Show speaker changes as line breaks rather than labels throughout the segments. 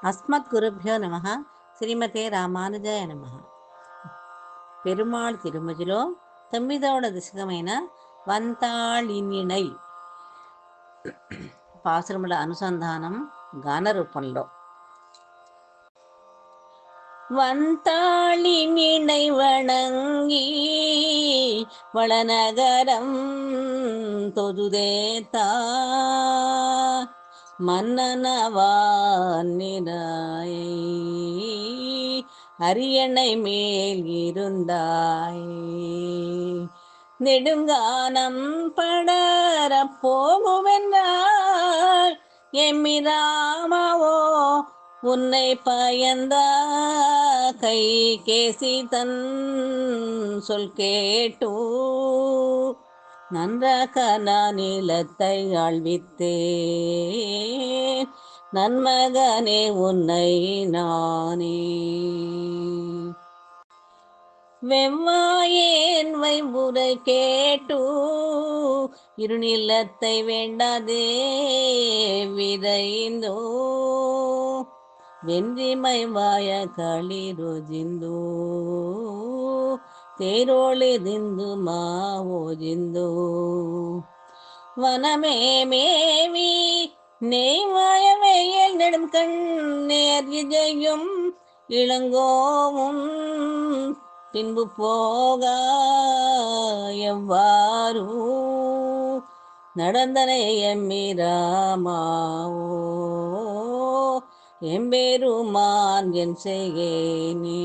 అస్మద్గురుభ్యో నమ. శ్రీమతే రామానుజాయ నమ. పెరుమాళ్ తిరుమతిలో 9వ దశకమైన వంతాళినినై పాసురముల అనుసంధానం గాన రూపంలో. வந்தாளினினை வணங்கி வளநகரம் தொதுதேத்தா மன்னனவானிராய் அரியணை மேல் இருந்தாய் நெடுங்கானம் படர போகுவென்றால் எம்மிராமாவோ உன்னை பயந்த கை கேசி தன் சொல் கேட்டு நன்றாக நான் நிலத்தை ஆழ்வித்தேன் நன்மகனே உன்னை நானே வெவ்வாயேன் வைபுரை கேட்டு இருநிலத்தை வேண்டாதே விரைந்தோ வென்றிமை வாய களிருಜಿಂದು தேரோளிதிந்து மாவோಜಿಂದು வனமே மேவி நெய்வாய வெயில் நெடும் கண்ணேர் விஜயும் இளங்கோவும் பின்பு போக எவ்வாறு நடந்தனை எம்மிராமாவோ எம்பெருமான் என் செய்கேனே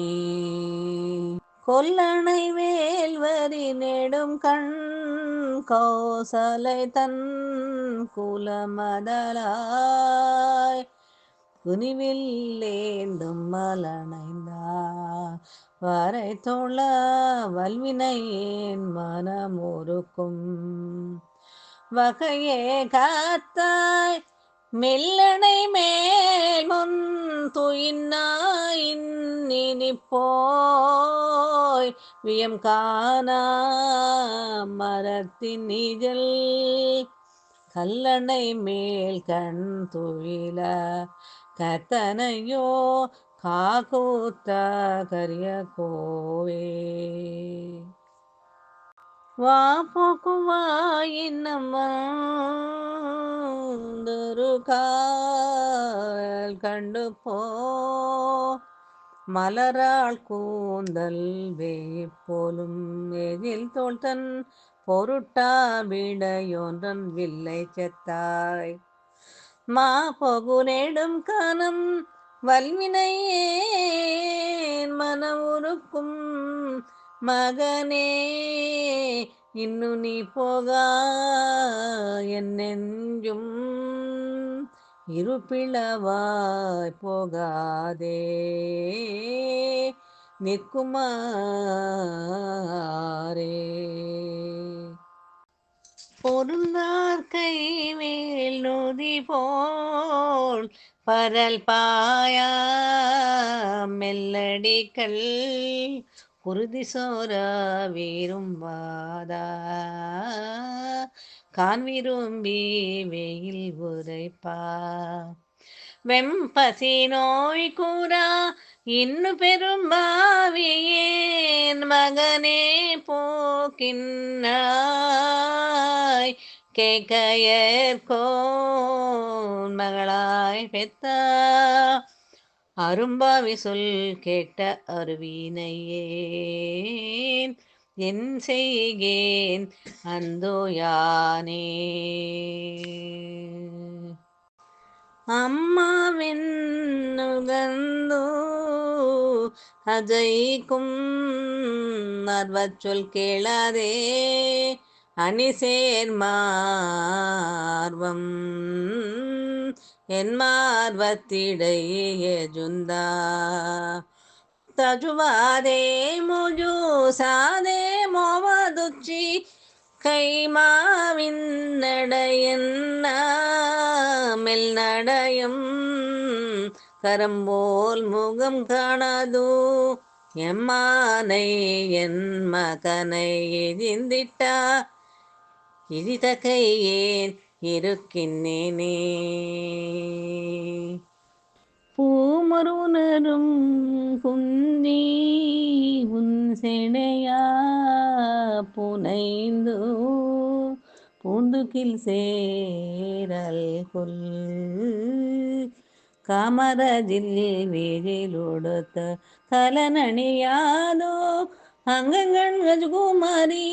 கொல்லணை வேல்வரி நெடும் கண் கௌசலை தன் குலமதலாய் குனிவில்லேந்தும் மலனைந்தார் வரை தொழ வல்வினையேன் மனமொருக்கும் வகையே காத்தாய் மெல்லனை மேல் முன் துயின்னாயினி போய் வியம் காணா மரத்தின் நிழல் கல்லணை மேல் கண் துயில கத்தனையோ காக்கூத்த கரிய கோவே வா போக்குவாயின்னமந்தொரு கால் கண்டு போ மலராள் கூந்தல் வேப்போலும் எதில் தோள்தன் பொருட்டா விடையொன்றன் வில்லை செத்தாய் மா பொகு நெடும் கனம் வல்வினையேன் மனம் உருக்கும் மகனே இன்னு நீ போகா என் நெஞ்சும் இருப்பிளவாய் போகாதே நிற்குமாரே பொருந்தார் கைவேல் நொதி போல் பரல் பாயா மெல்லடிகள் குருதி சோர விரும்பாதா கான் விரும்பி வெயில் உரைப்பா வெம்பசி நோய் கூறா இன்னு பெரும்பாவியேன் மகனே போக்கின்னாய் கேக்கையர்கோன் மகளாய் பெத்த அரும்பாவி சொல் கேட்ட அருவினையேன் என் செய்கேன் அந்தோ யானே அம்மாவென்னுகந்தோ அஜைக்கும் அர்வச்சொல் கேளாதே அணிசேர் மார்வம் என் மார்வத்திடையே ஜுந்தா தஜுவாதே முஜு சாதே மோவதுச்சி கைமாவின் நடையன்ன மெல் நடையும் கரம்போல் முகம் காணாது எம்மானை என் மகனை எதிர்ந்திட்டா இழிதகையேன் இருக்கின்னேனே பூ மருணரும் குந்தி உன் செடையா புனைந்து பூந்துகில் சேரல் கொல் காமராஜில் வேஜிலொடுத்த கலனணியாதோ அங்கங்கள் கஜகுமாரி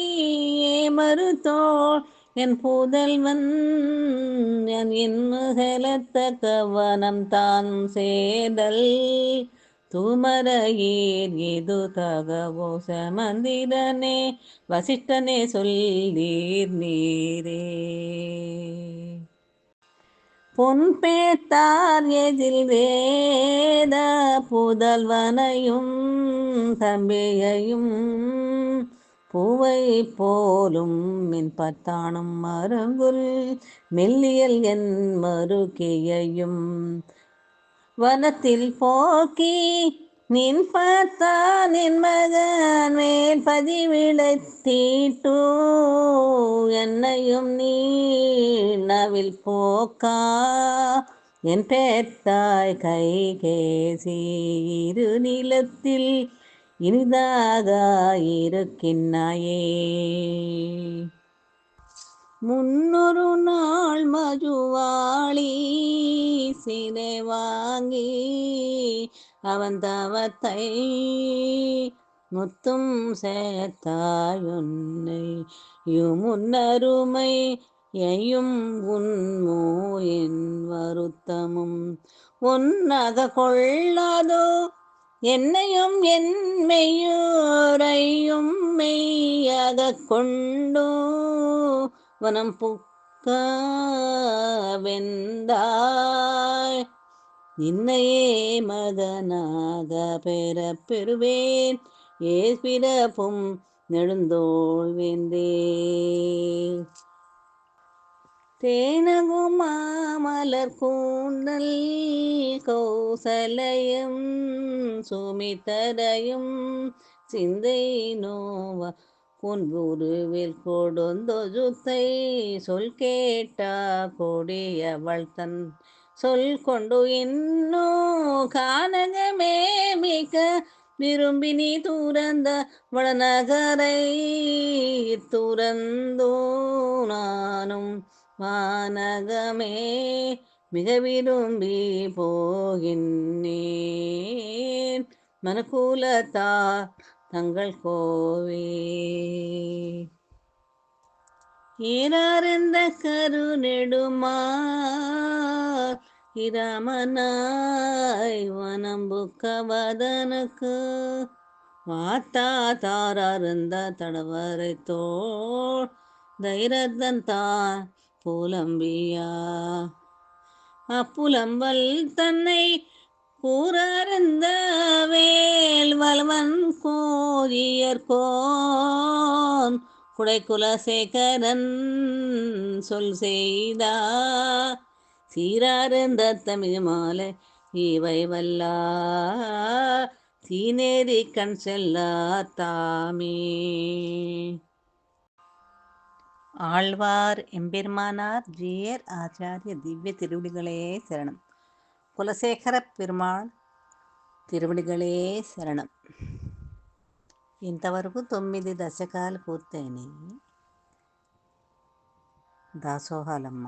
மறுத்தோள் என் புதல்வன் என் செலத்த கவனம் தான் சேதல் தூமரையீர் இது தகவோ சமந்திரனே வசிஷ்டனே சொல்லீர் நீரே. பொன்பேத்தார் எதில் வேத புதல்வனையும் தம்பியையும் பூவை போலும் மின்பத்தானும் மருங்குல் மெல்லியல் என் மருகியையும் வனத்தில் போக்கி நின் பார்த்தான் என் மகன் மேல் பதிவிளைத்தீட்டூ என்னையும் நீ நவில் போக்கா என் பேத்தாய் கைகேசி இரு நிலத்தில் இனிதாக இருக்கின்னாயே. முன்னொரு நாள் மஜுவாளி சினை வாங்கி அவன் தவத்தை முத்தும் சேர்த்தாயுன்னை முன்னருமை எயும் உன்மோ என் வருத்தமும் ஒன்னாக கொள்ளாதோ என்னையும் என் மெய்யோரையும் மெய்யாக கொண்டோ வனம் புக்க வெந்தாய் நின்னையே மகனாக பெற பெறுவேன் ஏற்பிறப்பும் நெடுந்தோள் வேந்தே. தேனகும் மாமலர் கூந்தல் கௌசலையும் சுமித்தரையும் சிந்தை நோவ குன்றுருவில் கொடுந்தொஜுத்தை சொல் கேட்டா கொடியவள் தன் சொல் கொண்டு இன்னோ கானகமே மிக விரும்பி நீ துறந்த வடநகரை துறந்தோ நானும் வானகமே மிக விரும்பி போகின்றேன் மனுக்குலத்தார் தங்கள் கோவே. ஈரார்ந்த கருநெடுமார் இராமனாய் வனம்புக்க வதனுக்கு வாத்தா தாரருந்த தடவரை தோள் தைரத்தன் தான் புலம்பியா அப்புலம்பல் தன்னை கூறருந்த வேல் வல்வன் கோரியர்கோன் குடைக்குலசேகரன் சொல் செய்தா சீரார்ந்த தமிழ் மாலை இவை வல்லா தீநேரி கண் செல்லா தாமே. ஆழ்வார் எம்பெருமானார் ஜீயர் ஆச்சாரிய திவ்ய திருவடிகளே சரணம். కులశేఖర పెరుమాళ్ తిరువడిగలే శరణం. ఇంతవరకు 9 దశకాలు పూర్తయినాయి దాసోహాలమ్మ.